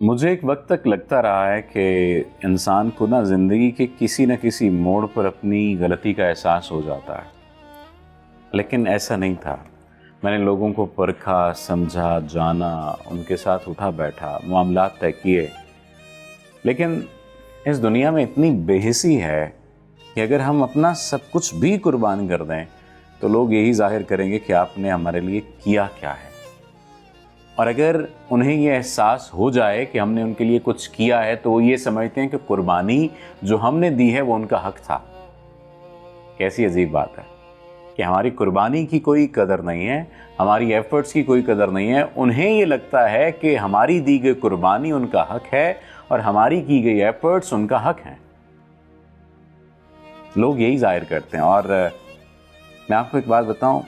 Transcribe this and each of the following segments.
مجھے ایک وقت تک لگتا رہا ہے کہ انسان کو زندگی کے کسی نہ کسی موڑ پر اپنی غلطی کا احساس ہو جاتا ہے، لیکن ایسا نہیں تھا۔ میں نے لوگوں کو پرکھا، سمجھا، جانا، ان کے ساتھ اٹھا بیٹھا، معاملات طے کیے، لیکن اس دنیا میں اتنی بے حسی ہے کہ اگر ہم اپنا سب کچھ بھی قربان کر دیں تو لوگ یہی ظاہر کریں گے کہ آپ نے ہمارے لیے کیا کیا ہے۔ اور اگر انہیں یہ احساس ہو جائے کہ ہم نے ان کے لیے کچھ کیا ہے تو وہ یہ سمجھتے ہیں کہ قربانی جو ہم نے دی ہے وہ ان کا حق تھا۔ کیسی عجیب بات ہے کہ ہماری قربانی کی کوئی قدر نہیں ہے، ہماری ایفرٹس کی کوئی قدر نہیں ہے۔ انہیں یہ لگتا ہے کہ ہماری دی گئی قربانی ان کا حق ہے اور ہماری کی گئی ایفرٹس ان کا حق ہیں۔ لوگ یہی ظاہر کرتے ہیں۔ اور میں آپ کو ایک بات بتاؤں،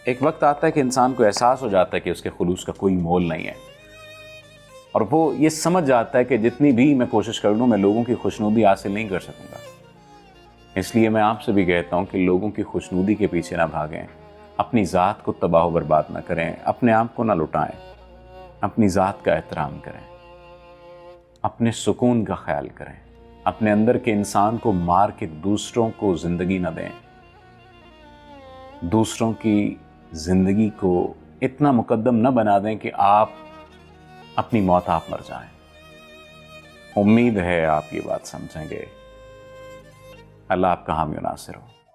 ایک وقت آتا ہے کہ انسان کو احساس ہو جاتا ہے کہ اس کے خلوص کا کوئی مول نہیں ہے، اور وہ یہ سمجھ جاتا ہے کہ جتنی بھی میں کوشش کر لوں میں لوگوں کی خوشنودی حاصل نہیں کر سکوں گا۔ اس لیے میں آپ سے بھی کہتا ہوں کہ لوگوں کی خوشنودی کے پیچھے نہ بھاگیں، اپنی ذات کو تباہ و برباد نہ کریں، اپنے آپ کو نہ لٹائیں، اپنی ذات کا احترام کریں، اپنے سکون کا خیال کریں، اپنے اندر کے انسان کو مار کے دوسروں کو زندگی نہ دیں، دوسروں کی زندگی کو اتنا مقدم نہ بنا دیں کہ آپ اپنی موت آپ مر جائیں۔ امید ہے آپ یہ بات سمجھیں گے۔ اللہ آپ کا حامی و ناصر ہو۔